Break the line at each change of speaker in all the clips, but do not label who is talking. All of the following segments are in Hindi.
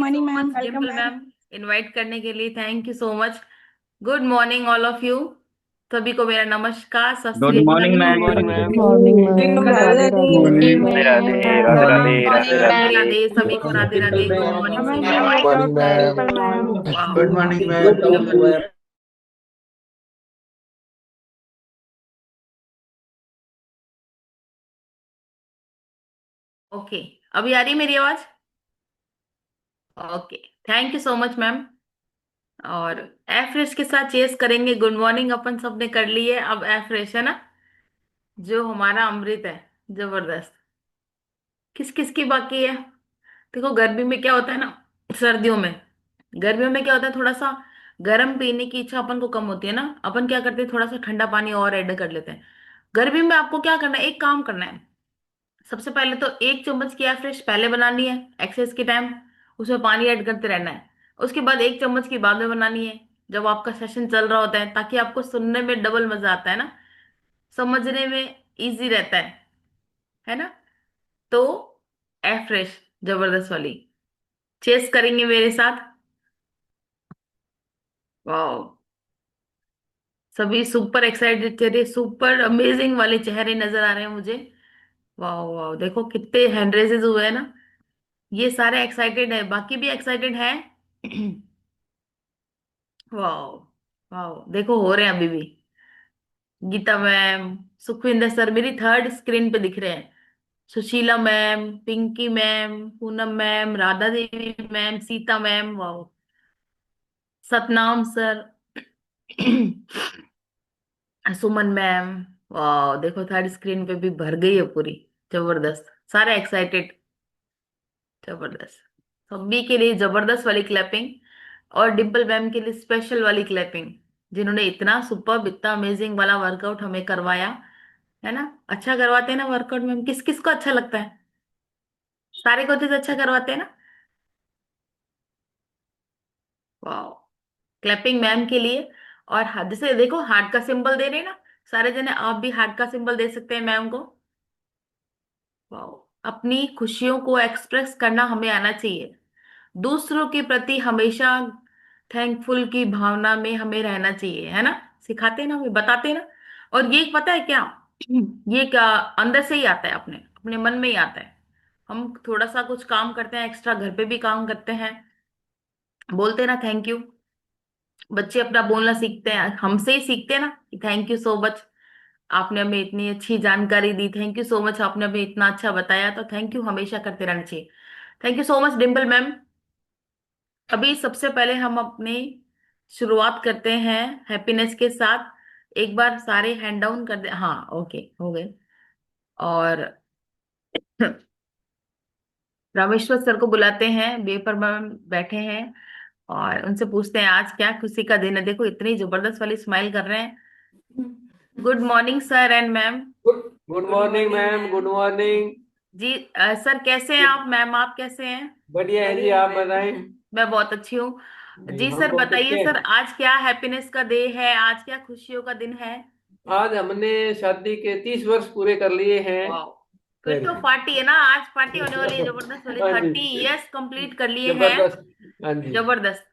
सो
morning ma'am,
much
welcome
Dimple
ma'am.
Ma'am, invite करने के लिए thank you so much. Good morning all of you. सभी को मेरा नमस्कार, सत
गुड
श्री
मॉर्निंग
अकाल।
Ma'am.
Good morning ma'am.
Morning
morning
ma'am, Radhe
ma'am.
Radhe.
Morning
Radhe
ma'am.
Radhe
good
Radhe Radhe
morning,
Radhe
morning
Radhe
Radhe.
Ma'am.
Radhe, सभी को Radhe Radhe. Good morning
ma'am
सभी
वेरी
को।
Good
morning ma'am.
Dimple ma'am.
वाह।
Good morning ma'am.
ओके, अभी आ रही है मेरी आवाज? Okay, thank you so much ma'am. और एफ्रेश के साथ चेस करेंगे। गुड मॉर्निंग अपन सबने कर ली है, अब एफ्रेश है ना, जो हमारा अमृत है। जबरदस्त। किस किस की बाकी है? देखो गर्मी में क्या होता है ना, सर्दियों में, गर्मियों में क्या होता है, थोड़ा सा गर्म पीने की इच्छा अपन को कम होती है ना, अपन क्या करते हैं, थोड़ा सा ठंडा पानी और ऐड कर लेते हैं। गर्मी में आपको क्या करना है, एक काम करना है। सबसे पहले तो 1 चम्मच की एवरेज पहले बनानी है एक्सरसाइज के टाइम, उसमें पानी ऐड करते रहना है। उसके बाद 1 चम्मच की बाद में बनानी है, जब आपका सेशन चल रहा होता है, ताकि आपको सुनने में डबल मजा आता है ना, समझने में इजी रहता है ना। तो एफ्रेश जबरदस्त वाली चेस करेंगे मेरे साथ। वाह, सभी सुपर एक्साइटेड चेहरे, सुपर अमेजिंग वाले चेहरे नजर आ रहे हैं मुझे। वाह वाह, देखो कितने हैंड रेजेस हुए हैं ना। ये सारे एक्साइटेड है, बाकी भी एक्साइटेड है। वाह वाह, देखो हो रहे हैं अभी भी। गीता मैम, सुखविंदर सर मेरी थर्ड स्क्रीन पे दिख रहे हैं। Sushila ma'am, Pinki ma'am, Poonam ma'am, Radha Devi ma'am, Sita ma'am, वाह, सतनाम सर, सुमन मैम। वाह, देखो थर्ड स्क्रीन पे भी भर गई है पूरी। जबरदस्त, सारे एक्साइटेड। जबरदस्त, सभी के लिए जबरदस्त वाली क्लैपिंग। और डिम्पल मैम के लिए स्पेशल वाली क्लैपिंग, जिन्होंने इतना सुपर, इतना अमेजिंग वाला वर्कआउट हमें करवाया। है ना, अच्छा करवाते हैं ना वर्कआउट मैम, किस किस को अच्छा लगता है? सारे कोचेस अच्छा करवाते हैं ना। वाह, क्लैपिंग मैम के लिए। और जैसे देखो हार्ट का सिंबल दे रहे हैं ना सारे जने, आप भी हार्ट का सिंबल दे सकते हैं मैम को। वाह, अपनी खुशियों को एक्सप्रेस करना हमें आना चाहिए। दूसरों के प्रति हमेशा थैंकफुल की भावना में हमें रहना चाहिए, है ना। सिखाते हैं ना, हमें बताते हैं ना। और ये पता है क्या, ये क्या अंदर से ही आता है, अपने अपने मन में ही आता है। हम थोड़ा सा कुछ काम करते हैं एक्स्ट्रा, घर पे भी काम करते हैं, बोलते हैं ना थैंक यू। बच्चे अपना बोलना सीखते हैं, हमसे ही सीखते हैं ना, कि थैंक यू सो मच, आपने हमें इतनी अच्छी जानकारी दी, थैंक यू सो मच, आपने हमें इतना अच्छा बताया। तो थैंक यू हमेशा करते रहना चाहिए। Thank you so much Dimple ma'am. अभी सबसे पहले हम अपने शुरुआत करते हैं हैप्पीनेस के साथ। एक बार सारे हैंड डाउन कर दे, हाँ ओके हो गए। और रामेश्वर सर को बुलाते हैं, बेपर मैम बैठे हैं, और उनसे पूछते हैं आज क्या खुशी का दिन है। देखो इतनी जबरदस्त वाली स्माइल कर रहे हैं। Good morning sir and ma'am.
Good good morning ma'am. Good morning.
जी सर कैसे हैं आप, मैम आप कैसे हैं?
बढ़िया है जी, आप बताएं।
मैं बहुत अच्छी हूँ।
जी,
जी
हम
सर
बहुत
बताइए
अच्छे
सर,
हैं।
आज क्या हैप्पीनेस का डे है, आज क्या खुशियों का दिन है?
आज हमने शादी के 30 वर्ष पूरे कर लिए हैं।
वाह, फिर तो पार्टी है ना, आज पार्टी होने वाली है जबरदस्त वाली,
हाँ जी।
30 इयर्स कंप्लीट कर लिए हैं।
जबरदस्त। हाँ जी।
जबरदस्त।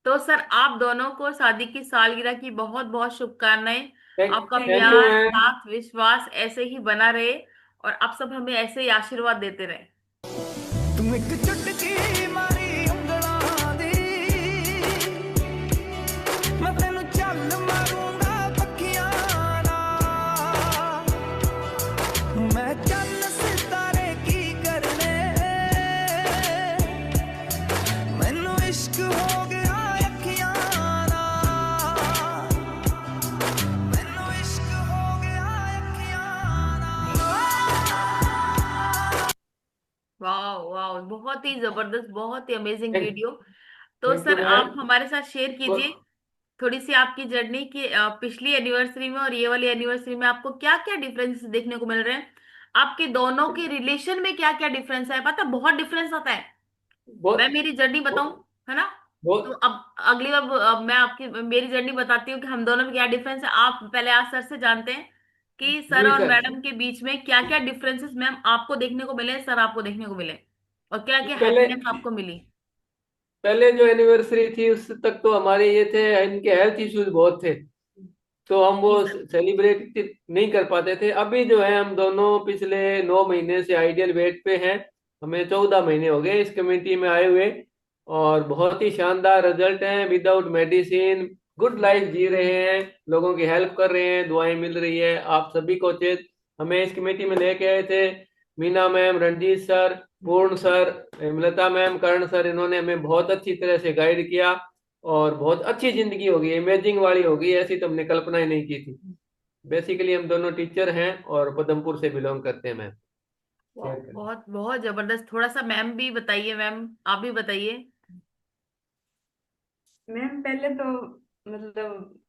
तो सर आप दोनों को शादी की सालगिरह की बहुत बहुत शुभकामनाएं। आपका
थैंक यू
प्यार,
मैम।
साथ, विश्वास ऐसे ही बना रहे, और आप सब हमें ऐसे ही आशीर्वाद देते रहे।
ਤੂੰ ਇੱਕ ਚੁਟਕੀ ਮਾਰੀ ਉਂਗਲਾਂ ਦੀ ਮੈਂ ਤੈਨੂੰ ਚੱਲ ਮਾਰੂੰਗਾ ਪੱਕੀਆਂ ਨਾਲ ਮੈਂ ਚੰਨ ਸਿਤਾਰੇ ਕੀ ਕਰਨੇ ਮੈਨੂੰ ਇਸ਼ਕ ਹੋ ਗਿਆ ਅੱਖੀਆਂ ਨਾਲ ਮੈਨੂੰ ਇਸ਼ਕ ਹੋ ਗਿਆ ਅੱਖੀਆਂ ਨਾਲ
वाह वाह, बहुत ही जबरदस्त, बहुत ही अमेजिंग
थैंक
वीडियो। तो
थैंक यू
सर
मैम।
आप हमारे साथ शेयर कीजिए थोड़ी सी आपकी जर्नी की, पिछली एनिवर्सरी में और ये वाली एनिवर्सरी में आपको क्या क्या डिफरेंस देखने को मिल रहे हैं। आपके दोनों के रिलेशन में क्या क्या डिफरेंस है, पता है, बहुत डिफरेंस आता है। मैं
बहुत
मेरी जर्नी बताऊं,
बहुत
है ना। तो
बहुत।
अब अगली बार अब मैं आपकी मेरी जर्नी बताती हूँ कि हम दोनों में क्या डिफरेंस है। आप पहले आज सर से जानते हैं कि सर
जी
और
सर।
मैडम के बीच में क्या क्या डिफरेंसेस मैम आपको देखने को मिले, सर आपको देखने को मिले। और क्या क्या
पहले
हैप्पीनेस आपको मिली?
पहले जो एनिवर्सरी थी उस तक तो हमारे ये थे, इनके हेल्थ इश्यूज बहुत थे, तो हम वो
जी सर।
सेलिब्रेट नहीं कर पाते थे। अभी जो है हम दोनों पिछले 9 महीने से आइडियल वेट पे हैं। हमें 14 महीने हो गए इस कम्युनिटी में आए हुए, और बहुत ही शानदार रिजल्ट हैं। विदाउट मेडिसिन गुड लाइफ जी रहे हैं, लोगों की हेल्प कर रहे हैं, दुआएं मिल रही है। आप सभी को चेत हमें इस कमेटी में लेके आए थे मीना मैम, रंजीत सर, पूर्ण सर, लता मैम, कर्ण सर, इन्होंने हमें बहुत अच्छी तरह से गाइड किया, और बहुत अच्छी जिंदगी होगी, इमेजिंग वाली होगी, ऐसी तो हमने कल्पना ही नहीं की थी। बेसिकली हम दोनों टीचर हैं और पदमपुर से बिलोंग करते हैं मैम।
वाह, बहुत बहुत जबरदस्त। थोड़ा सा मैम भी बताइए, मैम आप भी बताइए।
मैम पहले तो मतलब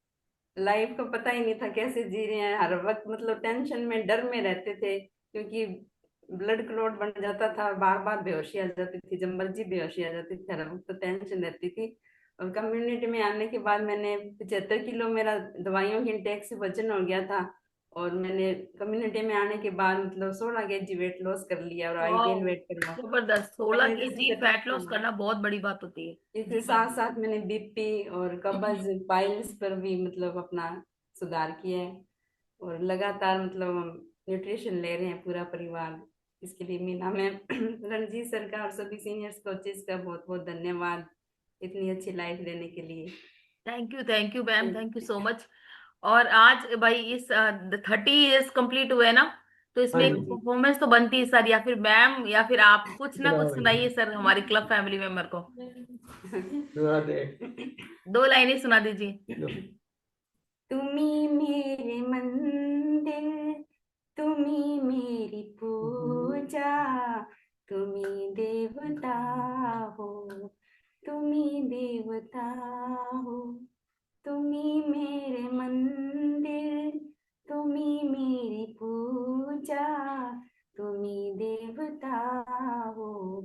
लाइफ का पता ही नहीं था कैसे जी रहे हैं, हर वक्त मतलब टेंशन में, डर में रहते थे, क्योंकि ब्लड क्लॉट बन जाता था, बार बार बेहोशी आ जाती थी, जब मर्जी बेहोशी आ जाती थी, हर वक्त तो टेंशन रहती थी। और कम्युनिटी में आने के बाद मैंने 75 किलो मेरा दवाइयों की इंटेक से वजन हो गया था, और मैंने कम्युनिटी में आने के बाद मतलब 16 kg वेट लॉस कर लिया और आई
वाह,
गेन वेट करवा।
जबरदस्त। सोलह
पहले
के
जैसे
जी फैट लॉस करना बहुत बड़ी बात होती है।
इसके
जी मैम।
साथ साथ मैंने बीपी और कब्ज पाइल्स पर भी मतलब अपना सुधार किया है, और लगातार मतलब हम न्यूट्रिशन ले रहे हैं पूरा परिवार। इसके लिए मीना मैम, रणजीत सर का और सभी सीनियर्स कोचेस का बहुत बहुत धन्यवाद इतनी अच्छी लाइफ देने के लिए।
Thank you ma'am, thank you so much. और आज भाई इस 30 इयर्स कंप्लीट हुए ना, तो
हाँ
इसमें एक
जी।
परफॉर्मेंस तो बनती है सर, या फिर मैम या फिर आप कुछ ना
सुनाओ
कुछ
भैया,
सुनाइए सर हमारी क्लब फैमिली मेंबर को।
सुना दे।
2 लाइनें सुना दीजिए।
तुम्ही मेरे मंदिर, तुम्ही मेरी पूजा, तुम्ही देवता हो, तुम्ही देवता हो, तुम्ही मेरे मंदिर, तुम्ही मेरी पूजा, तुम्ही देवता हो,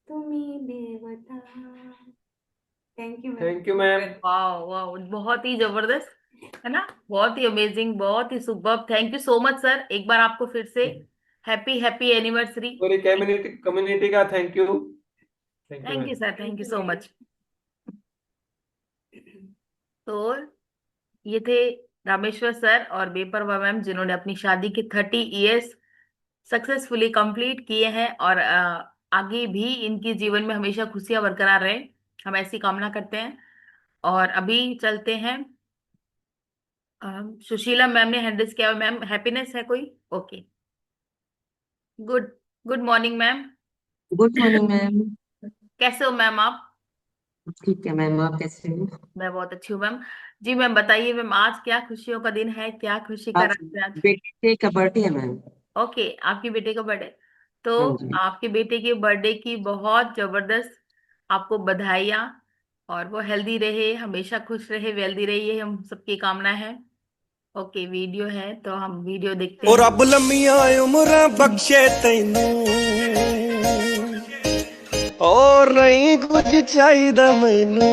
तुम्ही देवता। Thank you ma'am.
Thank you ma'am.
वाह वाह, बहुत ही जबरदस्त, है ना? बहुत ही अमेजिंग, बहुत ही super. Thank you so much sir, एक बार आपको फिर से हैप्पी हैप्पी एनिवर्सरी।
पूरी कम्युनिटी कम्युनिटी का thank you. Thank you
thank you
ma'am.
Sir, thank you so much. तो ये थे रामेश्वर सर और बेपरवा मैम, जिन्होंने अपनी शादी के 30 इयर्स सक्सेसफुली कंप्लीट किए हैं, और आगे भी इनके जीवन में हमेशा खुशियां बरकरार रहे, हम ऐसी कामना करते हैं। और अभी चलते हैं, सुशीला मैम ने हैंडल्स किया हुआ। मैम हैप्पीनेस है कोई? Okay, good. Good morning ma'am.
Good morning ma'am.
कैसे हो मैम आप?
ठीक है मैम, आप कैसे हो?
मैं बहुत अच्छी हूँ मैम। जी मैम बताइए मैम, आज क्या खुशियों का दिन है, क्या खुशी का
आज
रात है आज?
बेटे का बर्थडे है मैम।
ओके, आपके बेटे का बर्थडे। तो
हाँ जी।
आपके बेटे के बर्थडे की बहुत जबरदस्त आपको बधाइयाँ, और वो हेल्दी रहे, हमेशा खुश रहे, वेल्दी रहे, ये हम सबकी कामना है। ओके, वीडियो है तो हम वीडियो देखते
ओ
हैं।
रब लम्मियां उमरां बख्शे तैनू, और नहीं कुछ चाहिदा मैनू।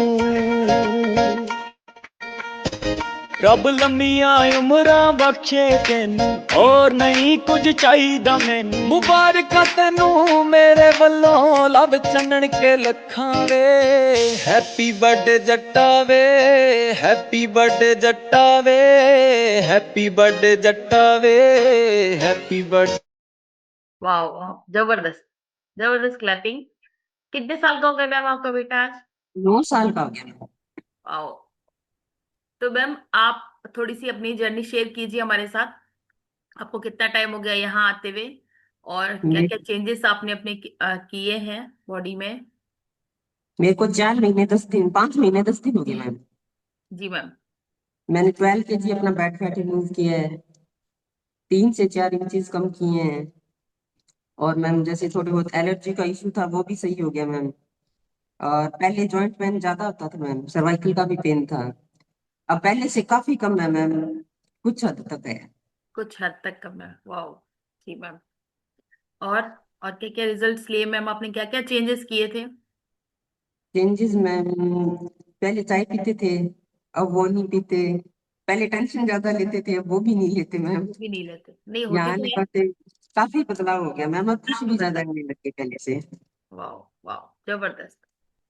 रब लम्मियां उमरां बख्शे तेनू, और नहीं कुछ चाहिदा मैनू। मुबारक तेनू मेरे वल्लों, लब चन्नन के लखां वे। हैप्पी बर्थडे जट्टा वे, हैप्पी बर्थडे जट्टा वे, हैप्पी बर्थडे जट्टा वे, हैप्पी बर्थडे।
वाह वाह, जबरदस्त, जबरदस्त क्लैपिंग। कितने साल का हो गया मैम आपका बेटा आज?
9 साल का हो गया मैम।
वाह। तो मैम आप थोड़ी सी अपनी जर्नी शेयर कीजिए हमारे साथ। आपको कितना टाइम हो गया यहाँ आते हुए, और क्या
मे-
क्या चेंजेस आपने अपने किए हैं बॉडी में?
मेरे को 4 महीने 10 दिन, 5 महीने 10 दिन हो गए मैम।
जी मैम।
मैंने 12 kg अपना बैड फैट रिमूव किया है, 3 से 4 इंचेस कम किए हैं। और मैम जैसे थोड़ी बहुत एलर्जी का इशू था वो भी सही हो गया मैम। और पहले जॉइंट पेन ज्यादा होता था मैम, सर्वाइकल का भी पेन था, अब पहले से काफी कम है मैम, कुछ हद तक है।
कुछ हद तक कम है, वाह। जी मैम। और और क्या क्या रिजल्ट्स लिए मैम आपने, क्या क्या चेंजेस किए थे?
चेंजेस मैम, पहले चाय पीते थे, अब वो नहीं पीते। पहले टेंशन ज्यादा लेते थे, अब वो भी नहीं लेते मैम।
वो भी नहीं लेते, नहीं होते
यहाँ
तो
आने
है।
पर से काफी बदलाव हो गया मैम, अब खुश भी ज्यादा होने लगे पहले से।
वाह, वाह, जबरदस्त,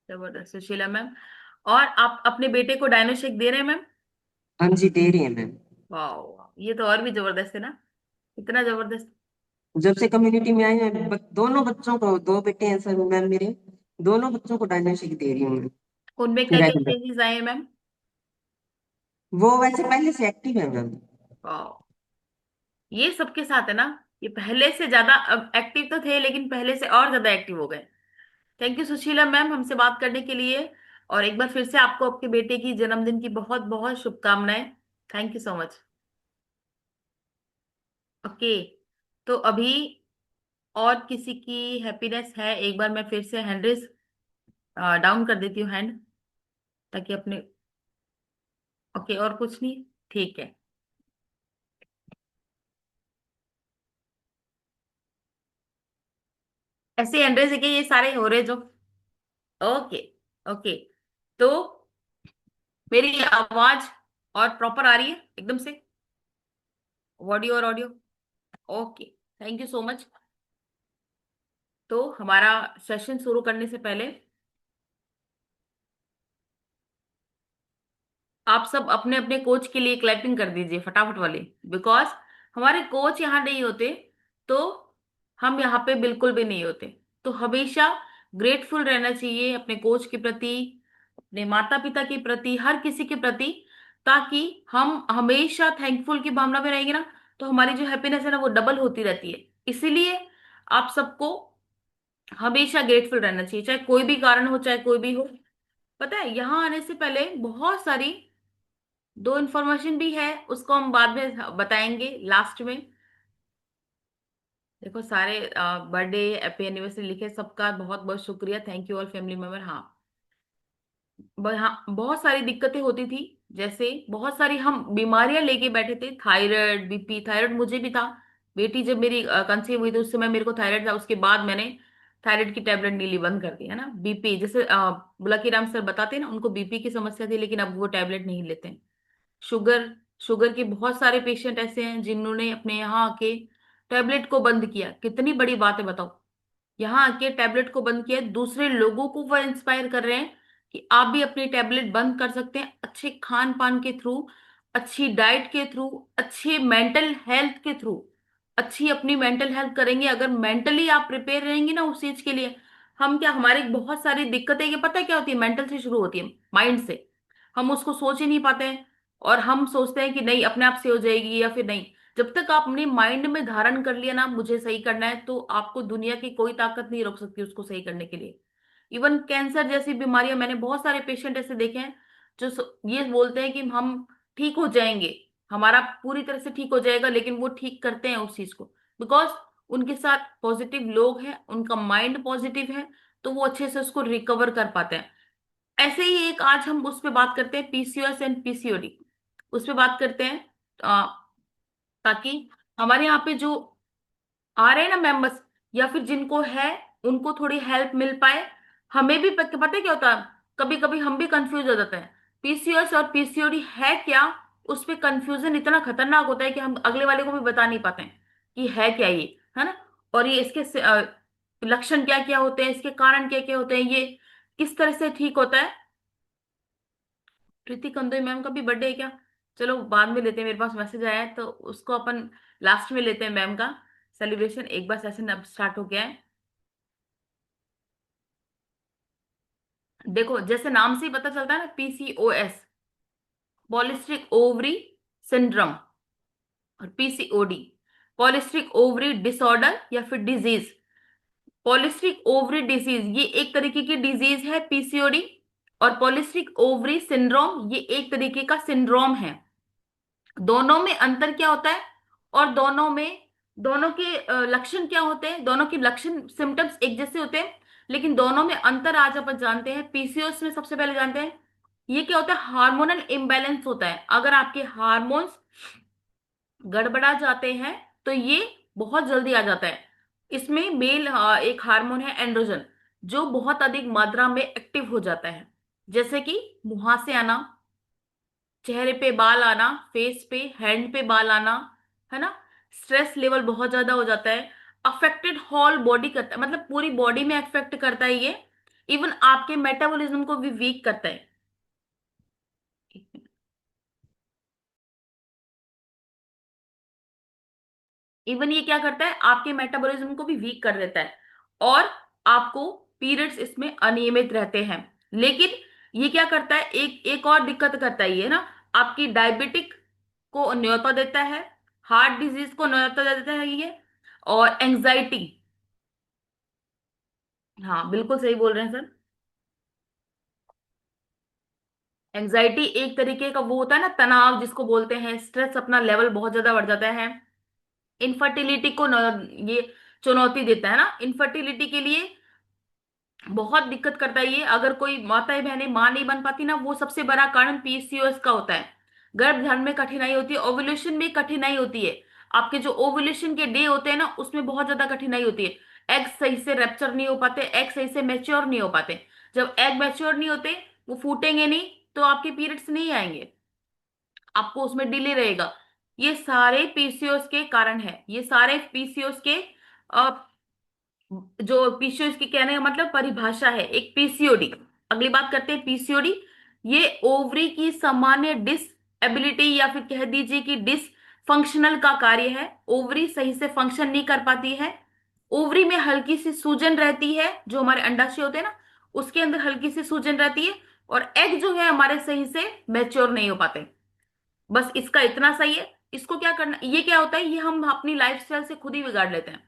जबरदस्त सुशीला मैम। और आप अपने बेटे को डायनोशेक दे रहे हैं मैम?
हाँ जी, दे रही है मैम।
वाह, वाह, ये तो और भी जबरदस्त है ना, इतना जबरदस्त।
जब से कम्युनिटी में आई हैं, दोनों बच्चों को, दो बेटे हैं सर मैम मेरे, दोनों बच्चों को डायनाशिक दे रही हूँ मैं
उनमें क्या क्या
रेगुलर।
चेंजेस आए हैं मैम?
वो वैसे पहले से एक्टिव है मैम।
वाह, ये सबके साथ है ना, ये पहले से ज्यादा अब एक्टिव तो थे लेकिन पहले से और ज्यादा एक्टिव हो गए। थैंक यू सुशीला मैम हमसे बात करने के लिए। और एक बार फिर से आपको आपके बेटे की जन्मदिन की बहुत बहुत शुभकामनाएं। Thank you so much. Okay, तो अभी और किसी की हैप्पीनेस है? एक बार मैं फिर से हैंड रेस डाउन कर देती हूँ हैंड, ताकि अपने। ओके, और कुछ नहीं, ठीक है। ऐसे हैंड रेस है कि ये सारे हो रहे जो। ओके, ओके, तो मेरी आवाज और प्रॉपर आ रही है एकदम से, ऑडियो और audio? Okay, thank you so much. तो हमारा सेशन शुरू करने से पहले आप सब अपने अपने कोच के लिए क्लैपिंग कर दीजिए फटाफट वाली। बिकॉज हमारे कोच यहाँ नहीं होते तो हम यहाँ पे बिल्कुल भी नहीं होते। तो हमेशा ग्रेटफुल रहना चाहिए अपने कोच के प्रति, अपने माता पिता के प्रति, हर किसी के प्रति, ताकि हम हमेशा थैंकफुल की भावना में रहेंगे ना, तो हमारी जो हैप्पीनेस है ना वो डबल होती रहती है। इसीलिए आप सबको हमेशा ग्रेटफुल रहना चाहिए, चाहे कोई भी कारण हो, चाहे कोई भी हो। पता है, यहाँ आने से पहले बहुत सारी दो इन्फॉर्मेशन भी है, उसको हम बाद में बताएंगे लास्ट में। देखो सारे बर्थडे हैप्पी एनिवर्सरी लिखे, सबका बहुत बहुत शुक्रिया, thank you all family member. हाँ, हाँ, बहुत सारी दिक्कतें होती थी, जैसे बहुत सारी हम बीमारियां लेके बैठे थे, थायराइड, बीपी। थायराइड मुझे भी था, बेटी जब मेरी कंसीव हुई तो उस समय मेरे को थायराइड था, उसके बाद मैंने थायराइड की टेबलेट ली, बंद कर दी है ना। बीपी जैसे बुलाकी राम सर बताते हैं ना, उनको बीपी की समस्या थी लेकिन अब वो टेबलेट नहीं लेते हैं। शुगर, शुगर के बहुत सारे पेशेंट ऐसे हैं जिन्होंने अपने यहाँ आके टैबलेट को बंद किया। कितनी बड़ी बात है बताओ, यहाँ आके टैबलेट को बंद किया, दूसरे लोगों को वह इंस्पायर कर रहे हैं कि आप भी अपनी टैबलेट बंद कर सकते हैं, अच्छे खान पान के थ्रू, अच्छी डाइट के थ्रू, अच्छे मेंटल हेल्थ के थ्रू। अच्छी अपनी मेंटल हेल्थ करेंगे, अगर मेंटली आप प्रिपेयर रहेंगे ना उस चीज के लिए। हम क्या, हमारी बहुत सारी दिक्कतें, ये पता है क्या होती है, मेंटल से शुरू होती है, माइंड से। हम उसको सोच ही नहीं पाते हैं, और हम सोचते हैं कि नहीं अपने आप से हो जाएगी या फिर नहीं। जब तक आप अपने माइंड में धारण कर लिया ना मुझे सही करना है, तो आपको दुनिया की कोई ताकत नहीं रोक सकती उसको सही करने के लिए। इवन कैंसर जैसी बीमारियां, मैंने बहुत सारे पेशेंट ऐसे देखे हैं जो ये बोलते हैं कि हम ठीक हो जाएंगे, हमारा पूरी तरह से ठीक हो जाएगा, लेकिन वो ठीक करते हैं उस चीज को, बिकॉज उनके साथ पॉजिटिव लोग हैं, उनका माइंड पॉजिटिव है, तो वो अच्छे से उसको रिकवर कर पाते हैं। ऐसे ही एक आज हम उस पे बात करते हैं, पीसीओएस एंड पीसीओडी, उस पे बात करते हैं। अ, ताकि हमारे यहाँ पे जो आ रहे हैं ना मेंबर्स, या फिर जिनको है, उनको थोड़ी हेल्प मिल पाए। हमें भी पता है क्या होता है, कभी कभी हम भी कंफ्यूज हो जाते हैं, पीसीओएस और पीसीओडी है क्या। उस पे कंफ्यूजन इतना खतरनाक होता है कि हम अगले वाले को भी बता नहीं पाते हैं कि है क्या ये, है ना। और ये इसके लक्षण क्या क्या होते हैं, इसके कारण क्या क्या होते हैं, ये किस तरह से ठीक होता है। प्रीति कंदोई मैम का भी बर्थडे है क्या? चलो बाद में लेते हैं, मेरे पास मैसेज आया है तो उसको अपन लास्ट में लेते हैं मैम का सेलिब्रेशन। एक बार सेशन अब स्टार्ट हो गया है। देखो जैसे नाम से ही पता चलता है ना, पीसीओएस, पॉलिस्टिक ओवरी सिंड्रोम, और पीसीओडी, पॉलिस्टिक ओवरी डिसऑर्डर या फिर डिजीज। पॉलिस्टिक ओवरी डिजीज ये एक तरीके की डिजीज है, पीसीओडी। और पॉलिस्टिक ओवरी सिंड्रोम ये एक तरीके का सिंड्रोम है। दोनों में अंतर क्या होता है, और दोनों में, दोनों के लक्षण क्या होते हैं, दोनों के लक्षण सिम्टम्स एक जैसे होते हैं, लेकिन दोनों में अंतर आज अपन जानते हैं। पीसीओएस में सबसे पहले जानते हैं, ये क्या होता है, हार्मोनल इम्बैलेंस होता है। अगर आपके हार्मोन्स गड़बड़ा जाते हैं तो ये बहुत जल्दी आ जाता है। इसमें मेल एक हार्मोन है एंड्रोजन, जो बहुत अधिक मात्रा में एक्टिव हो जाता है, जैसे कि मुहासे आना, चेहरे पे बाल आना, फेस पे, हैंड पे बाल आना, है ना। स्ट्रेस लेवल बहुत ज्यादा हो जाता है। अफेक्टेड होल बॉडी करता है, मतलब पूरी बॉडी में अफेक्ट करता है ये। इवन आपके मेटाबॉलिज्म को भी वीक करता है। इवन ये क्या करता है, आपके मेटाबॉलिज्म को भी वीक कर देता है, और आपको पीरियड्स इसमें अनियमित रहते हैं। लेकिन ये क्या करता है, एक एक और दिक्कत करता है ये ना, आपकी डायबिटिक को न्योता देता है, हार्ट डिजीज को न्योता देता है ये, और एंजाइटी। हाँ बिल्कुल सही बोल रहे हैं सर। एंजाइटी एक तरीके का वो होता है ना, तनाव जिसको बोलते हैं, स्ट्रेस अपना लेवल बहुत ज्यादा बढ़ जाता है। इनफर्टिलिटी को ये चुनौती देता है ना, इनफर्टिलिटी के लिए बहुत दिक्कत करता है ये। अगर कोई माताएं बहनें मां नहीं बन पाती ना, वो सबसे बड़ा कारण पीसीओएस का होता है। गर्भ धारण में कठिनाई होती है, ओव्यूलेशन में कठिनाई होती है। आपके जो ओव्यूलेशन के डे होते हैं ना, उसमें बहुत ज्यादा कठिनाई होती है। एग सही से रेप्चर नहीं हो पाते, एग सही से मैच्योर नहीं हो पाते। जब एग मैच्योर नहीं होते, वो फूटेंगे नहीं, तो आपके पीरियड्स नहीं आएंगे, आपको उसमें डिले रहेगा। ये सारे पीसीओएस के कारण है, ये सारे पीसीओएस के जो पीसीओएस की कहने का मतलब परिभाषा है एक पीसीओडी। अगली बात करते हैं पीसीओडी। ये ओवरी की सामान्य डिसएबिलिटी या फिर कह दीजिए कि डिसफंक्शनल का कार्य है। ओवरी सही से फंक्शन नहीं कर पाती है। ओवरी में हल्की सी सूजन रहती है, जो हमारे अंडाशय होते हैं ना, उसके अंदर हल्की सी सूजन रहती है। और एग जो है हमारे सही से मैच्योर नहीं हो पाते। बस इसका इतना सही है। इसको क्या करना, ये क्या होता है, ये हम अपनी लाइफस्टाइल से खुद ही बिगाड़ लेते हैं।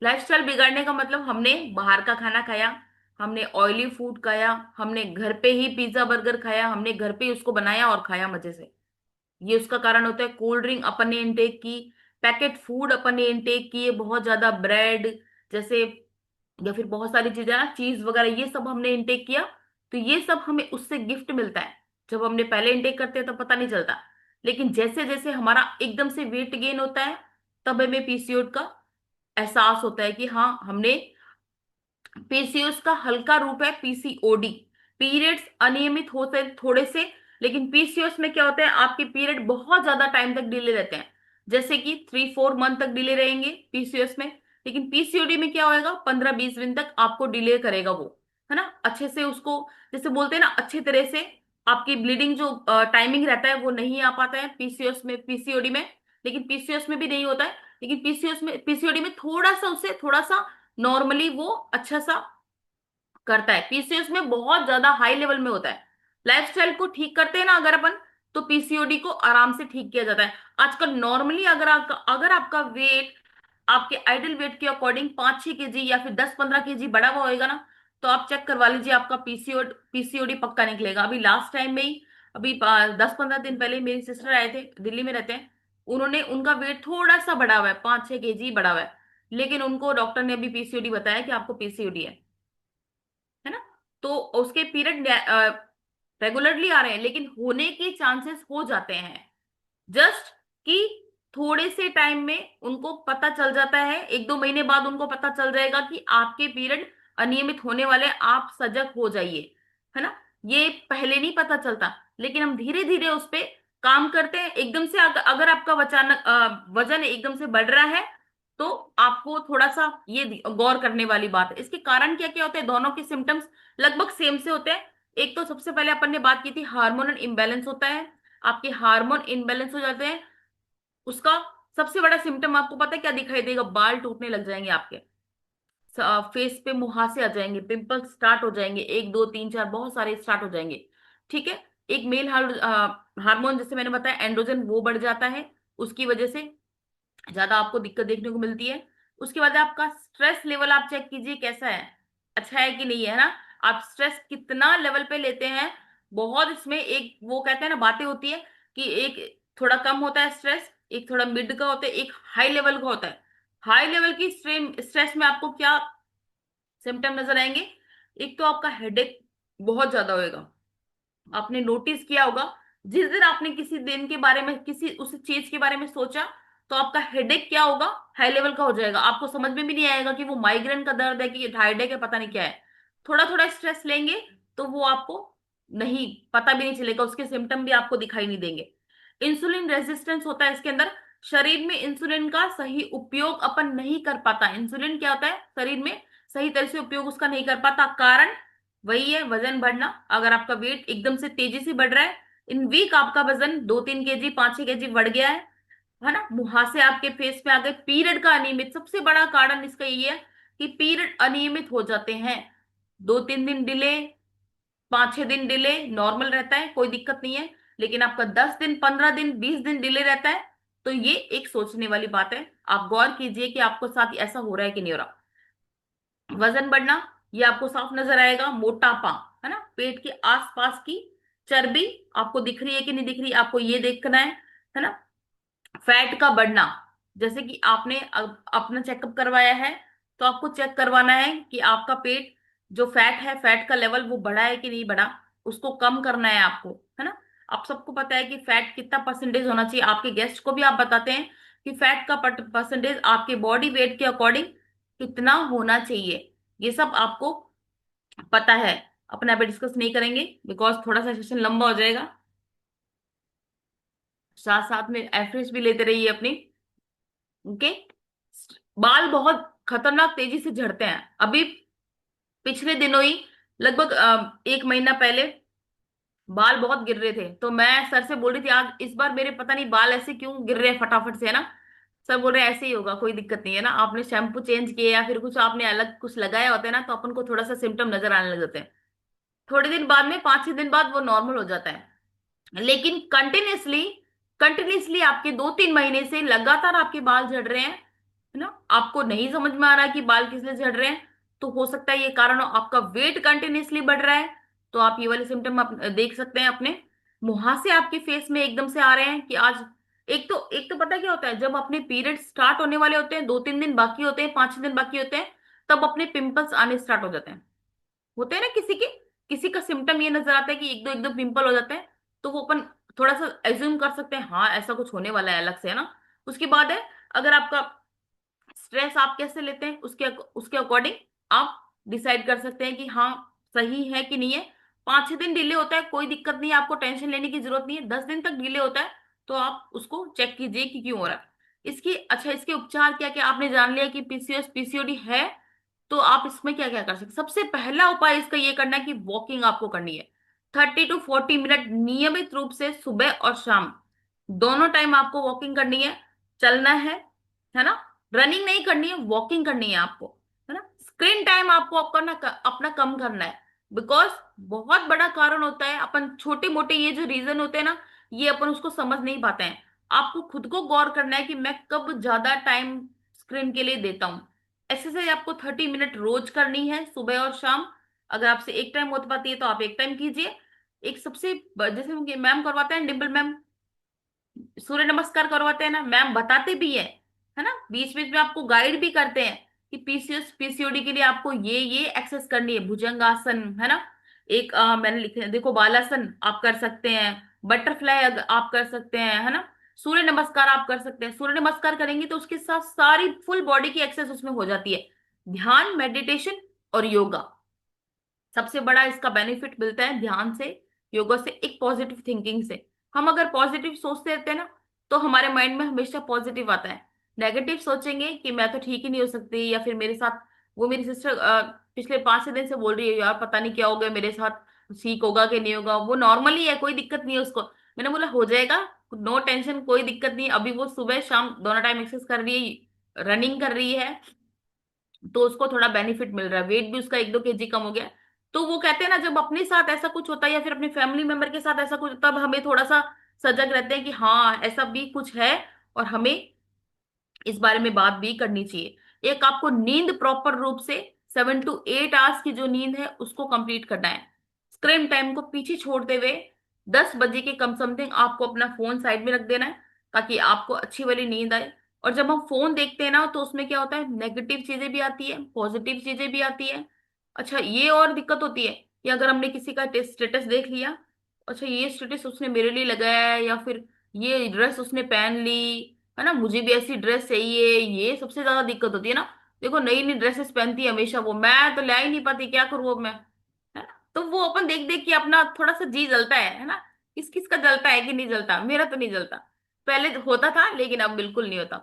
लाइफस्टाइल बिगाड़ने का मतलब हमने बाहर का खाना खाया, हमने ऑयली फूड खाया, हमने घर पे ही पिज्जा बर्गर खाया, हमने घर पे ही उसको बनाया और खाया मजे से। ये उसका कारण होता है। कोल्ड ड्रिंक अपन ने इनटेक की, पैकेट फूड अपन ने इनटेक किए, बहुत ज्यादा ब्रेड जैसे, या फिर बहुत सारी चीजें ना, चीज वगैरह, ये सब हमने इनटेक किया। तो ये सब हमें उससे गिफ्ट मिलता है। जब हमने पहले इनटेक करते हैं तो पता नहीं चलता, लेकिन जैसे जैसे हमारा एकदम से वेट गेन होता है, तब हमें पीसीओडी का एहसास होता है कि हाँ हमने, पीसीओएस का हल्का रूप है पीसीओडी। पीरियड्स अनियमित होते हैं थोड़े से, लेकिन पीसीओएस में क्या होता है, आपके पीरियड बहुत ज्यादा टाइम तक डिले रहते हैं। जैसे कि 3-4 मंथ तक डिले रहेंगे पीसीओएस में। लेकिन पीसीओडी में क्या होएगा, 15-20 दिन तक आपको डिले करेगा वो, है ना। अच्छे से उसको, जैसे बोलते हैं ना, अच्छी तरह से आपकी ब्लीडिंग जो टाइमिंग रहता है वो नहीं आ पाता है पीसीओएस में, पीसीओडी में। लेकिन पीसीओएस में भी नहीं होता है, लेकिन पीसीओएस में, पीसीओडी में थोड़ा सा, उससे थोड़ा सा नॉर्मली वो अच्छा सा करता है। पीसीओएस में बहुत ज्यादा हाई लेवल में होता है। लाइफस्टाइल को ठीक करते हैं ना अगर अपन, तो पीसीओडी को आराम से ठीक किया जाता है। आजकल नॉर्मली अगर आपका वेट आपके आइडल वेट के अकॉर्डिंग 5-6 केजी या फिर 10-15 केजी बढ़ा हुआ होएगा ना, तो आप चेक करवा लीजिए, आपका पीसीओडी पक्का निकलेगा। अभी लास्ट टाइम में ही, अभी 10-15 दिन पहले मेरी सिस्टर आए थे, दिल्ली में रहते हैं। उन्होंने, उनका वेट थोड़ा सा बढ़ा हुआ है, 5-6 केजी बढ़ा हुआ है, लेकिन उनको डॉक्टर ने अभी पीसीओडी बताया कि आपको पीसीओडी है ना। तो उसके पीरियड रेगुलरली आ रहे हैं, लेकिन होने के चांसेस हो जाते हैं। जस्ट कि थोड़े से टाइम में उनको पता चल जाता है, 1-2 महीने बाद उनको पता चल जाएगा कि आपके पीरियड अनियमित होने वाले हैं, आप सजग हो जाइए, है ना। ये पहले नहीं पता चलता, लेकिन हम धीरे धीरे उस पे काम करते हैं। एकदम से अगर आपका वजन एकदम से बढ़ रहा है, तो आपको थोड़ा सा ये गौर करने वाली बात है। इसके कारण क्या क्या होते हैं, दोनों के सिम्टम्स लगभग सेम से होते हैं। एक तो सबसे पहले अपन ने बात की थी, हार्मोनल इम्बैलेंस होता है। आपके हार्मोन इनबैलेंस हो जाते हैं, उसका सबसे बड़ा सिम्टम आपको पता है क्या दिखाई देगा, बाल टूटने लग जाएंगे आपके, फेस पे मुहासे आ जाएंगे, पिंपल्स स्टार्ट हो जाएंगे, 1-2-3-4 बहुत सारे स्टार्ट हो जाएंगे। ठीक है। एक मेल हार्मोन, जैसे मैंने बताया एंड्रोजन, वो बढ़ जाता है, उसकी वजह से ज्यादा आपको दिक्कत देखने को मिलती है। उसके बाद आपका स्ट्रेस लेवल आप चेक कीजिए कैसा है, अच्छा है कि नहीं है ना। आप स्ट्रेस कितना लेवल पे लेते हैं, बहुत इसमें एक वो कहते हैं ना बातें होती है, कि एक थोड़ा कम होता है स्ट्रेस, एक थोड़ा मिड का होता है, एक हाई लेवल का होता है। हाई लेवल की स्ट्रेस में आपको क्या सिम्टम नजर आएंगे, एक तो आपका हेडेक बहुत ज्यादा होएगा। आपने नोटिस किया होगा, जिस दिन आपने किसी दिन के बारे में, किसी उस चीज के बारे में सोचा, तो आपका हेडेक क्या होगा, हाई लेवल का हो जाएगा। आपको समझ में भी नहीं आएगा कि वो माइग्रेन का दर्द है कि हेडेक है, पता नहीं क्या है। थोड़ा थोड़ा स्ट्रेस लेंगे तो वो आपको नहीं पता भी नहीं चलेगा, उसके सिम्टम भी आपको दिखाई नहीं देंगे। इंसुलिन रेजिस्टेंस होता है इसके अंदर। शरीर में इंसुलिन का सही उपयोग अपन नहीं कर पाता। इंसुलिन क्या होता है, शरीर में सही तरह से उपयोग उसका नहीं कर पाता। कारण वही है, वजन बढ़ना। अगर आपका वेट एकदम से तेजी से बढ़ रहा है, इन वीक आपका वजन 2-3 केजी 5-6 केजी बढ़ गया है ना, मुहासे आपके फेस पे आ गए, पीरियड का अनियमित, सबसे बड़ा कारण इसका ये है कि पीरियड अनियमित हो जाते हैं। 2-3 दिन डिले, 5-6 दिन डिले नॉर्मल रहता है, कोई दिक्कत नहीं है। लेकिन आपका 10 दिन, 15 दिन, 20 दिन डिले रहता है, तो ये एक सोचने वाली बात है। आप गौर कीजिए कि आपको साथ ऐसा हो रहा है कि नहीं हो रहा। वजन बढ़ना, ये आपको साफ नजर आएगा। मोटापा, है ना, पेट के आसपास की चर्बी आपको दिख रही है कि नहीं दिख रही, आपको ये देखना है ना। फैट का बढ़ना, जैसे कि आपने अपना चेकअप करवाया है, तो आपको चेक करवाना है कि आपका पेट, जो फैट है, फैट का लेवल वो बढ़ा है कि नहीं बढ़ा, उसको कम करना है आपको, है ना। आप सबको पता है कि फैट कितना परसेंटेज होना चाहिए, आपके गेस्ट को भी आप बताते हैं कि फैट का परसेंटेज आपके बॉडी वेट के अकॉर्डिंग कितना होना चाहिए। ये सब आपको पता है। अपने अभी डिस्कस नहीं करेंगे बिकॉज थोड़ा सा सेशन लंबा हो जाएगा। साथ साथ में एवरेज भी लेते रहिए अपनी। ओके। बाल बहुत खतरनाक तेजी से झड़ते हैं। अभी पिछले दिनों ही, लगभग 1 महीना पहले, बाल बहुत गिर रहे थे, तो मैं सर से बोल रही थी आज इस बार मेरे पता नहीं बाल ऐसे क्यों गिर रहे हैं फटाफट से, है ना। सर बोल रहे हैं ऐसे ही होगा, कोई दिक्कत नहीं है ना, आपने शैम्पू चेंज किया या फिर कुछ आपने अलग कुछ लगाया होता है ना, तो अपन को थोड़ा सा सिम्टम नजर आने लग जाते हैं। थोड़े दिन बाद में, 5-6 दिन बाद वो नॉर्मल हो जाता है। लेकिन कंटिन्यूसली कंटिन्यूसली आपके 2-3 महीने से लगातार आपके बाल झड़ रहे हैं, है ना, आपको नहीं समझ में आ रहा है कि बाल किस लिए झड़ रहे हैं, तो हो सकता है ये कारण हो आपका वेट कंटिन्यूसली बढ़ रहा है। तो आप ये वाले सिम्टम आप देख सकते हैं अपने। मुहासे आपके फेस में एकदम से आ रहे हैं कि आज, एक तो पता क्या होता है, जब अपने पीरियड स्टार्ट होने वाले होते हैं, 2-3 दिन बाकी होते हैं, 5-6 दिन बाकी होते हैं, तब अपने पिंपल्स आने स्टार्ट हो जाते हैं। होते हैं ना, किसी का सिम्टम ये नजर आता है कि एक दो पिंपल हो जाते हैं, तो वो अपन थोड़ा सा एज्यूम कर सकते हैं, हाँ ऐसा कुछ होने वाला है अलग से, है ना। उसके बाद है, अगर आपका स्ट्रेस आप कैसे लेते हैं, उसके उसके अकॉर्डिंग आप डिसाइड कर सकते हैं कि हाँ सही है कि नहीं है। 5-6 दिन डिले होता है, कोई दिक्कत नहीं है, आपको टेंशन लेने की जरूरत नहीं है। 10 दिन तक डिले होता है, तो आप उसको चेक कीजिए कि क्यों हो रहा है। इसके उपचार क्या क्या आपने जान लिया कि पीसीओएस पीसीओडी है, तो आप इसमें क्या क्या कर सकते हैं। सबसे पहला उपाय इसका ये करना है कि वॉकिंग आपको करनी है, 30 to 40 मिनट नियमित रूप से, सुबह और शाम दोनों टाइम आपको वॉकिंग करनी है, चलना है ना। रनिंग नहीं करनी है, वॉकिंग करनी है आपको, है ना। स्क्रीन टाइम आपको अपना कम करना है, बिकॉज बहुत बड़ा कारण होता है, अपन छोटे मोटे ये जो रीजन होते हैं ना, ये अपन उसको समझ नहीं पाते हैं। आपको खुद को गौर करना है कि मैं कब ज्यादा टाइम स्क्रीन के लिए देता हूँ। एक्सरसाइज आपको 30 मिनट रोज करनी है, सुबह और शाम। अगर आपसे एक टाइम हो पाती है तो आप एक टाइम कीजिए। एक सबसे जैसे मैम करवाते हैं, डिम्पल मैम सूर्य नमस्कार करवाते हैं ना, मैम बताते भी है ना, बीच बीच में आपको गाइड भी करते हैं कि पीसीओएस पीसीओडी के लिए आपको ये एक्सरसाइज करनी है, भुजंगासन, है ना। एक मैंने लिखे हैं, देखो, बालासन आप कर सकते हैं, बटरफ्लाई आप कर सकते हैं, है ना। सूर्य नमस्कार आप कर सकते हैं। सूर्य नमस्कार करेंगे तो उसके साथ सारी फुल बॉडी की एक्सरसाइज उसमें हो जाती है। ध्यान, मेडिटेशन और योगा, सबसे बड़ा इसका बेनिफिट मिलता है ध्यान से, योगा से, एक पॉजिटिव थिंकिंग से। हम अगर पॉजिटिव सोचते रहते हैं ना, तो हमारे माइंड में हमेशा पॉजिटिव आता है। नेगेटिव सोचेंगे कि मैं तो ठीक ही नहीं हो सकती, या फिर मेरे साथ, वो मेरी सिस्टर पिछले 5-6 दिन से बोल रही है यार पता नहीं क्या हो गया मेरे साथ, ठीक होगा कि नहीं होगा, वो नॉर्मली है, कोई दिक्कत नहीं है उसको। मैंने बोला हो जाएगा, नो टेंशन, कोई दिक्कत नहीं। अभी वो सुबह शाम दोनों टाइम एक्सरसाइज कर रही है, रनिंग कर रही है, तो उसको थोड़ा बेनिफिट मिल रहा है, वेट भी उसका 1-2 केजी कम हो गया। तो वो कहते हैं ना, जब अपने साथ ऐसा कुछ होता है या फिर अपने फैमिली मेंबर के साथ ऐसा कुछ, तब हमें थोड़ा सा सजग रहते हैं कि हाँ ऐसा भी कुछ है, और हमें इस बारे में बात भी करनी चाहिए। एक आपको नींद प्रॉपर रूप से 7 to 8 आवर्स की जो नींद है उसको कंप्लीट करना है। स्क्रीन टाइम को पीछे छोड़ते हुए 10 बजे के कम समथिंग आपको अपना फोन साइड में रख देना है, ताकि आपको अच्छी वाली नींद आए। और जब हम फोन देखते हैं ना, तो उसमें क्या होता है, नेगेटिव चीजें भी आती है, पॉजिटिव चीजें भी आती है। अच्छा, ये और दिक्कत होती है कि अगर हमने किसी का स्टेटस देख लिया, अच्छा ये स्टेटस उसने मेरे लिए लगाया है, या फिर ये ड्रेस उसने पहन ली, है ना, मुझे भी ऐसी ड्रेस चाहिए, ये सबसे ज्यादा दिक्कत होती है ना। देखो, नई नई ड्रेसेस पहनती है हमेशा वो, मैं तो ला ही नहीं पाती, क्या करूँ अब मैं, है ना। तो वो अपन देख देख के अपना थोड़ा सा जी जलता है ना। किस किस का जलता है कि नहीं जलता, मेरा तो नहीं जलता। पहले तो होता था लेकिन अब बिल्कुल नहीं होता।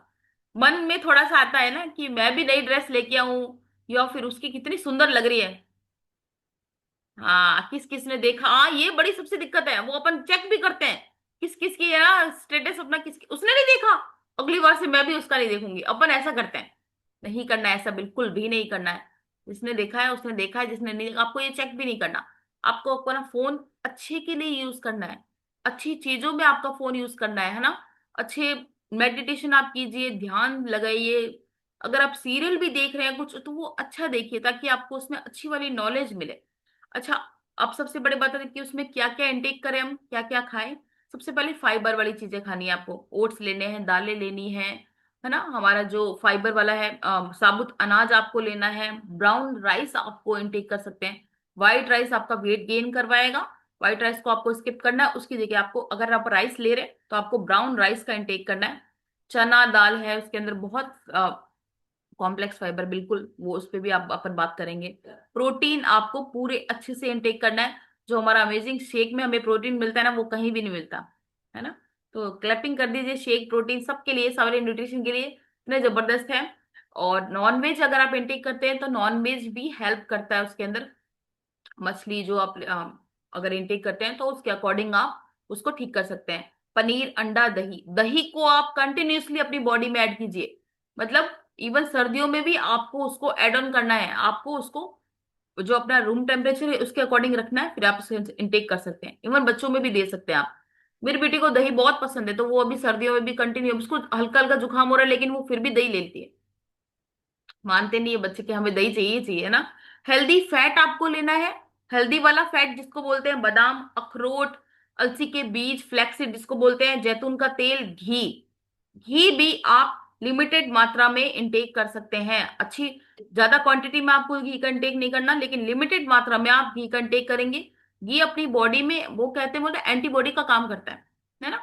मन में थोड़ा सा आता है ना कि मैं भी नई ड्रेस लेके आऊं, या फिर उसकी कितनी सुंदर लग रही है। हाँ, किस किस ने देखा, हाँ ये बड़ी सबसे दिक्कत है, वो अपन चेक भी करते हैं किस किस की है ना स्टेटस अपना, उसने नहीं देखा, अगली बार से मैं भी उसका नहीं देखूंगी, अपन ऐसा करते हैं। नहीं करना है ऐसा, बिल्कुल भी नहीं करना है। जिसने देखा है उसने देखा है, जिसने नहीं देखा आपको ये चेक भी नहीं करना। आपको अपना फोन अच्छे के लिए यूज करना है, अच्छी चीजों में आपका फोन यूज करना है ना। अच्छे मेडिटेशन आप कीजिए, ध्यान लगाइए। अगर आप सीरियल भी देख रहे हैं कुछ, तो वो अच्छा देखिए ताकि आपको उसमें अच्छी वाली नॉलेज मिले। अच्छा, अब सबसे बड़ी बात है कि उसमें क्या क्या इंटेक करें, हम क्या क्या खाएं। सबसे पहले फाइबर वाली चीजें खानी है आपको, ओट्स लेने हैं, दालें लेनी है ना। हमारा जो फाइबर वाला है साबुत अनाज आपको लेना है। ब्राउन राइस आपको इंटेक कर सकते हैं। व्हाइट राइस आपका वेट गेन करवाएगा, व्हाइट राइस को आपको स्किप करना है। उसकी जगह आपको, अगर आप राइस ले रहे हैं तो आपको ब्राउन राइस का इंटेक करना है। चना दाल है, उसके अंदर बहुत कॉम्प्लेक्स फाइबर, बिल्कुल वो उस पे भी आप अपन बात करेंगे। प्रोटीन आपको पूरे अच्छे से इंटेक करना है। जो हमारा अमेजिंग शेक में हमें प्रोटीन मिलता है ना, वो कहीं भी नहीं मिलता है ना। तो क्लैपिंग कर दीजिए, शेक प्रोटीन सबके लिए, सारे न्यूट्रिशन के लिए इतने जबरदस्त है। और नॉन वेज अगर आप इंटेक करते हैं तो नॉन वेज भी हेल्प करता है उसके अंदर। मछली जो आप अगर इंटेक करते हैं तो उसके अकॉर्डिंग आप उसको ठीक कर सकते हैं। पनीर, अंडा, दही, दही को आप कंटिन्यूअसली अपनी बॉडी में ऐड कीजिए। मतलब इवन सर्दियों में भी आपको उसको ऐड ऑन करना है, आपको उसको जो अपना रूम टेम्परेचर है उसके अकॉर्डिंग रखना है, फिर आप उसे इंटेक कर सकते हैं। इवन बच्चों में भी दे सकते हैं आप। मेरी बेटी को दही बहुत पसंद है, तो वो अभी सर्दियों में भी कंटिन्यू, उसको हल्का हल्का जुकाम हो रहा है लेकिन वो फिर भी दही ले लेती है। मानते नहीं है बच्चे कि हमें दही चाहिए चाहिए ना। हेल्दी फैट आपको लेना है। हेल्दी वाला फैट जिसको बोलते हैं बादाम, अखरोट, अलसी के बीज, फ्लैक्सीड जिसको बोलते हैं, जैतून का तेल, घी। घी भी आप लिमिटेड मात्रा में इंटेक कर सकते हैं। अच्छी ज्यादा क्वांटिटी में आपको घी का इंटेक नहीं करना, लेकिन लिमिटेड मात्रा में आप घी का इंटेक करेंगे। घी अपनी बॉडी में, वो कहते हैं, बोलते एंटीबॉडी का काम करता है ना।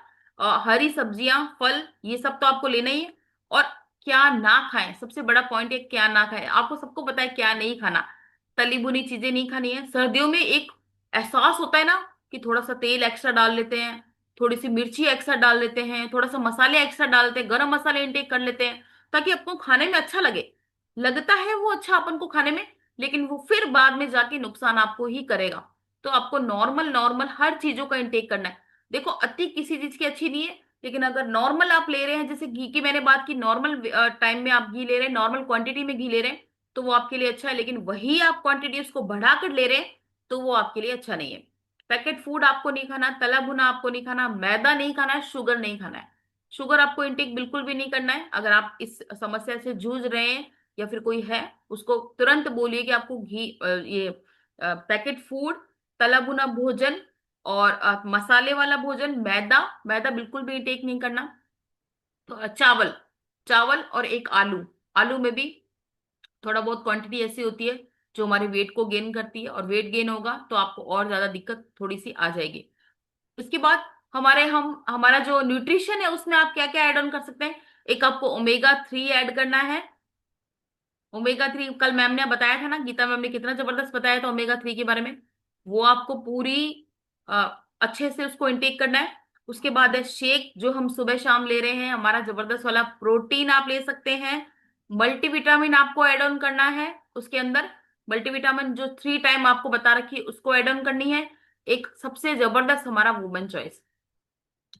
हरी सब्जियां, फल, ये सब तो आपको लेना ही है। और क्या ना खाएं, सबसे बड़ा पॉइंट है क्या ना खाएं। आपको सबको पता है क्या नहीं खाना। तली भुनी चीजें नहीं खानी है। सर्दियों में एक एहसास होता है ना कि थोड़ा सा तेल एक्स्ट्रा डाल लेते हैं, थोड़ी सी मिर्ची एक्स्ट्रा डाल लेते हैं, थोड़ा सा मसाले एक्स्ट्रा डालते हैं, गरम मसाले इंटेक कर लेते हैं ताकि आपको खाने में अच्छा लगे। लगता है वो अच्छा अपन को खाने में, लेकिन वो फिर बाद में जाके नुकसान आपको ही करेगा। तो आपको नॉर्मल नॉर्मल हर चीजों का इंटेक करना है। देखो, अति किसी चीज की अच्छी नहीं है, लेकिन अगर नॉर्मल आप ले रहे हैं, जैसे घी की मैंने बात की, नॉर्मल टाइम में आप घी ले रहे हैं, नॉर्मल क्वांटिटी में घी ले रहे हैं, तो वो आपके लिए अच्छा है। लेकिन वही आप क्वांटिटी उसको बढ़ाकर ले रहे हैं, तो वो आपके लिए अच्छा नहीं है। पैकेट फूड आपको नहीं खाना, तला भुना आपको नहीं खाना, मैदा नहीं खाना है, शुगर नहीं खाना है। शुगर आपको इंटेक बिल्कुल भी नहीं करना है। अगर आप इस समस्या से जूझ रहे हैं या फिर कोई है, उसको तुरंत बोलिए कि आपको ये पैकेट फूड, तला भुना भोजन और मसाले वाला भोजन, मैदा, मैदा बिल्कुल भी इंटेक नहीं करना। तो चावल, चावल और एक आलू। आलू में भी थोड़ा बहुत क्वांटिटी ऐसी होती है जो हमारे वेट को गेन करती है, और वेट गेन होगा तो आपको और ज्यादा दिक्कत थोड़ी सी आ जाएगी। इसके बाद हमारा जो न्यूट्रिशन है उसमें आप क्या क्या ऐड ऑन कर सकते हैं। एक आपको ओमेगा 3 ऐड करना है। ओमेगा 3 कल मैम ने बताया था ना, गीता मैम ने कितना जबरदस्त बताया था ओमेगा 3 के बारे में। वो आपको पूरी अच्छे से उसको इंटेक करना है। उसके बाद है शेक, जो हम सुबह शाम ले रहे हैं, हमारा जबरदस्त वाला प्रोटीन आप ले सकते हैं। मल्टीविटामिन आपको ऐड ऑन करना है उसके अंदर। मल्टीविटामिन जो 3 टाइम आपको बता रखी है उसको ऐड ऑन करनी है। एक सबसे जबरदस्त हमारा वुमेन चॉइस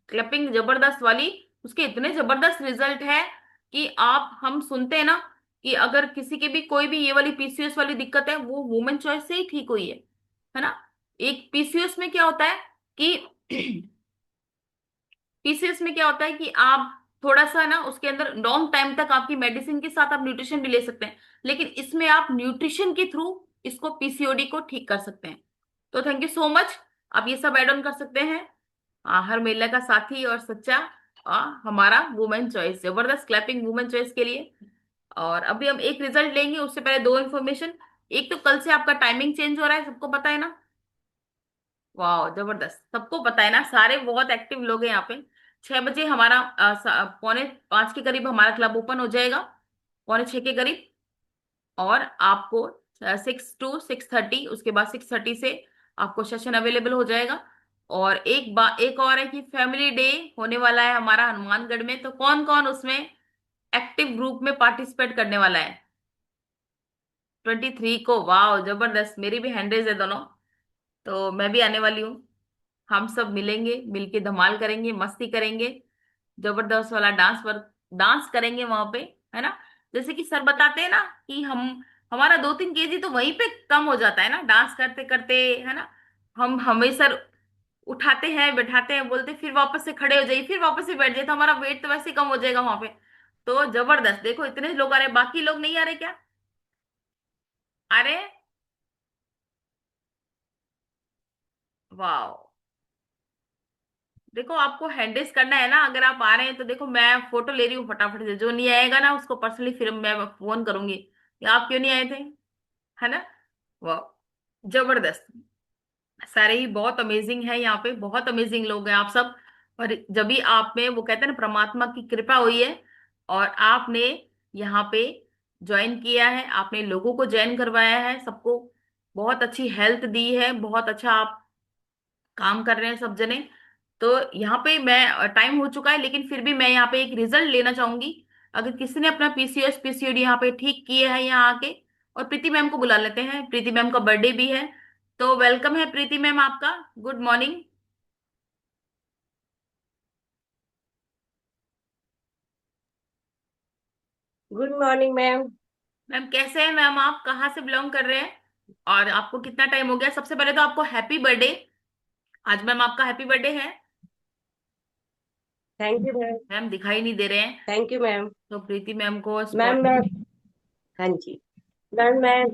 क्लपिंग, जबरदस्त वाली। उसके इतने जबरदस्त रिजल्ट है कि आप, हम सुनते हैं ना कि अगर किसी के भी कोई भी ये वाली पीसीओएस वाली दिक्कत है, वो वुमेन चॉइस से ही ठीक हुई है ना। एक पीसीओएस में क्या होता है कि पीसीएस में क्या होता है कि आप थोड़ा सा ना उसके अंदर लॉन्ग टाइम तक आपकी मेडिसिन के साथ आप न्यूट्रिशन भी ले सकते हैं, लेकिन इसमें आप न्यूट्रिशन के थ्रू इसको पीसीओडी को ठीक कर सकते हैं। तो थैंक यू सो मच। आप ये सब ऐड ऑन कर सकते हैं। हर महिला का साथी और सच्चा हमारा वुमेन चॉइस, जबरदस्त क्लैपिंग वुमेन चॉइस के लिए। और अभी हम एक रिजल्ट लेंगे, उससे पहले दो इन्फॉर्मेशन। एक तो कल से आपका टाइमिंग चेंज हो रहा है, सबको पता है ना। वाह, जबरदस्त, सबको पता है ना, सारे बहुत एक्टिव लोग हैं यहाँ पे। 6 बजे हमारा 4:45 के करीब हमारा क्लब ओपन हो जाएगा, 5:45 के करीब। और आपको 6 to 6:30, उसके बाद 6:30 से आपको सेशन अवेलेबल हो जाएगा। और एक और है कि फैमिली डे होने वाला है हमारा हनुमानगढ़ में, तो कौन कौन उसमें एक्टिव ग्रुप में पार्टिसिपेट करने वाला है? 23 को। वाह जबरदस्त, मेरी भी हैंडरेज है दोनों, तो मैं भी आने वाली हूँ। हम सब मिलेंगे, मिलके धमाल करेंगे, मस्ती करेंगे, जबरदस्त वाला डांस करेंगे वहां पे, है ना। जैसे कि सर बताते हैं ना कि हम हमारा 2-3 केजी तो वहीं पे कम हो जाता है ना डांस करते करते, है ना। हम हमें सर उठाते हैं, बैठाते हैं, बोलते फिर वापस से खड़े हो जाइए, फिर वापस से बैठ जाइए, तो हमारा वेट तो वैसे ही कम हो जाएगा वहां पे। तो जबरदस्त, देखो इतने लोग आ रहे हैं, बाकी लोग नहीं आ रहे क्या? अरे वाह, देखो आपको हैंडल्स करना है ना, अगर आप आ रहे हैं तो देखो मैं फोटो ले रही हूँ फटाफट से, जो नहीं आएगा ना उसको पर्सनली फिर मैं फोन करूंगी कि आप क्यों नहीं आए थे, है ना। वाह जबरदस्त, सारे ही बहुत अमेजिंग है यहाँ पे, बहुत अमेजिंग लोग हैं आप सब। और जब भी आप में वो कहते हैं ना परमात्मा की कृपा हुई है और आपने यहाँ पे ज्वाइन किया है, आपने लोगों को ज्वाइन करवाया है, सबको बहुत अच्छी हेल्थ दी है, बहुत अच्छा आप काम कर रहे हैं सब जने। तो यहाँ पे मैं टाइम हो चुका है, लेकिन फिर भी मैं यहाँ पे एक रिजल्ट लेना चाहूंगी। अगर किसी ने अपना पीसीओएस पीसीओडी यहाँ पे ठीक किया है यहाँ आके, और प्रीति मैम को बुला लेते हैं, प्रीति मैम का बर्थडे भी है, तो वेलकम है प्रीति मैम आपका। Good morning.
Good morning ma'am.
Ma'am कैसे हैं मैम, आप कहाँ से बिलोंग कर रहे हैं और आपको कितना टाइम हो गया? सबसे पहले तो आपको हैप्पी बर्थडे। आज मैम आपका हैप्पी बर्थडे है।
Thank you ma'am.
मैम दिखाई नहीं दे रहे हैं,
थैंक यू मैम।
तो प्रीति मैम को
मैम
स्पॉट।
मैं हाँ जी मैम, मैं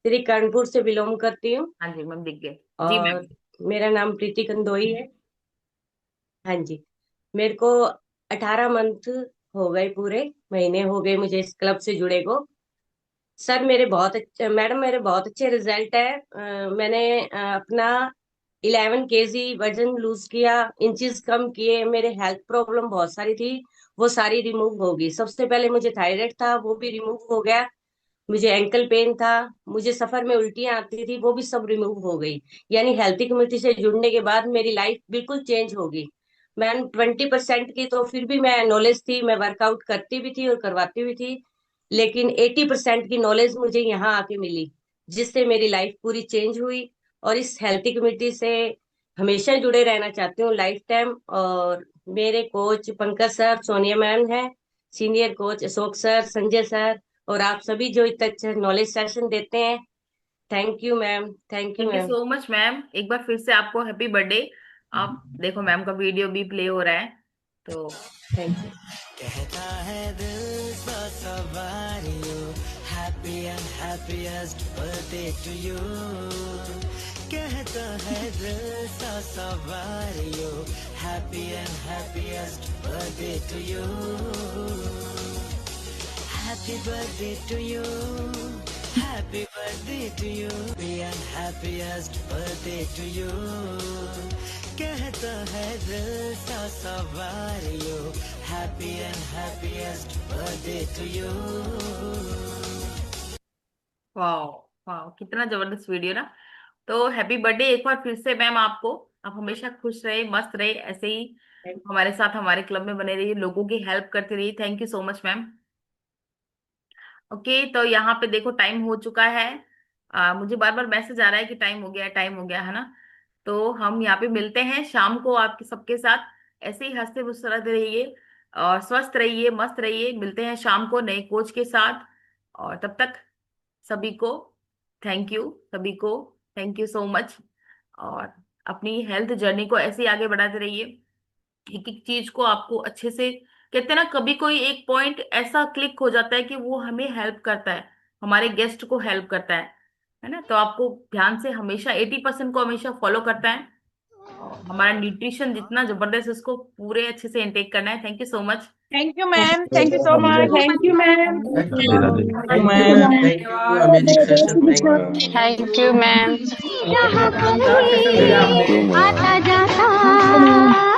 श्री कानपुर से बिलोंग करती हूँ
हाँ जी मैम दिख गए। जी मैम।
और मेरा नाम प्रीति कंदोई है। हाँ जी, मेरे को 18 मंथ हो गए, पूरे महीने हो गए मुझे इस क्लब से जुड़े को। सर मेरे बहुत अच्छे, मैडम मेरे बहुत अच्छे रिजल्ट है। मैंने अपना 11 kg वजन लूज किया, इंचेस कम किए, मेरे हेल्थ प्रॉब्लम बहुत सारी थी, वो सारी रिमूव होगी। सबसे पहले मुझे थायराइड था, वो भी रिमूव हो गया। मुझे एंकल पेन था, मुझे सफर में उल्टियां आती थी, वो भी सब रिमूव हो गई। यानी हेल्थी कम्युनिटी से जुड़ने के बाद मेरी लाइफ बिल्कुल चेंज होगी। मैम 20% की तो फिर भी मैं नॉलेज थी, मैं वर्कआउट करती भी थी और करवाती भी थी, लेकिन 80% की नॉलेज मुझे यहाँ आके मिली, जिससे मेरी लाइफ पूरी चेंज हुई। और इस हेल्थी कम्युनिटी से हमेशा जुड़े रहना चाहती हूँ, लाइफ टाइम। और मेरे coach Pankaj sir, Sonia ma'am है, senior coach Ashok sir, Sanjay sir, और आप सभी जो इतना अच्छा नॉलेज सेशन देते हैं। Thank you ma'am, thank you
thank you
ma'am.
So much ma'am, एक बार फिर से आपको हैप्पी बर्थडे। आप देखो मैम का वीडियो भी प्ले हो रहा है, तो थैंक यू।
कहता है दिल सा सवारियो happy and happiest birthday to you. कहता है दिल सा सवारियो happy and happiest birthday to you. Happy birthday to you, happy birthday to you, happy and happiest birthday to you. कहता है दिल सा सवारियो happy and happiest birthday to you.
वाह वाह, कितना जबरदस्त वीडियो ना। तो हैप्पी बर्थडे एक बार फिर से मैम आपको। आप हमेशा खुश रहे, मस्त रहे, ऐसे ही हमारे साथ हमारे क्लब में बने रहिए, लोगों की हेल्प करते रहिए। Thank you so much ma'am. Okay, तो यहाँ पे देखो टाइम हो चुका है। मुझे बार बार मैसेज आ रहा है कि टाइम हो गया, टाइम हो गया, है ना। तो हम यहाँ पे मिलते हैं शाम को आपके सबके साथ, ऐसे ही हंसते मुस्कुराते रहिए और स्वस्थ रहिए, मस्त रहिए। मिलते हैं शाम को नए कोच के साथ, और तब तक सभी को थैंक यू, सभी को थैंक यू सो मच। और अपनी हेल्थ जर्नी को ऐसे ही आगे बढ़ाते रहिए। एक एक चीज को आपको अच्छे से, कहते हैं ना कभी कोई एक पॉइंट ऐसा क्लिक हो जाता है कि वो हमें हेल्प करता है, हमारे गेस्ट को हेल्प करता है ना। तो आपको ध्यान से हमेशा 80% को हमेशा फॉलो करता है, और हमारा न्यूट्रिशन जितना जबरदस्त है उसको पूरे अच्छे से इंटेक करना है। Thank you so much.
Thank you ma'am, thank you so much, thank you ma'am.
Radhe Radhe.
Thank you ma'am, thank you, amazing session, thank you.
Thank you ma'am.
Thank you ma'am.
आता जाता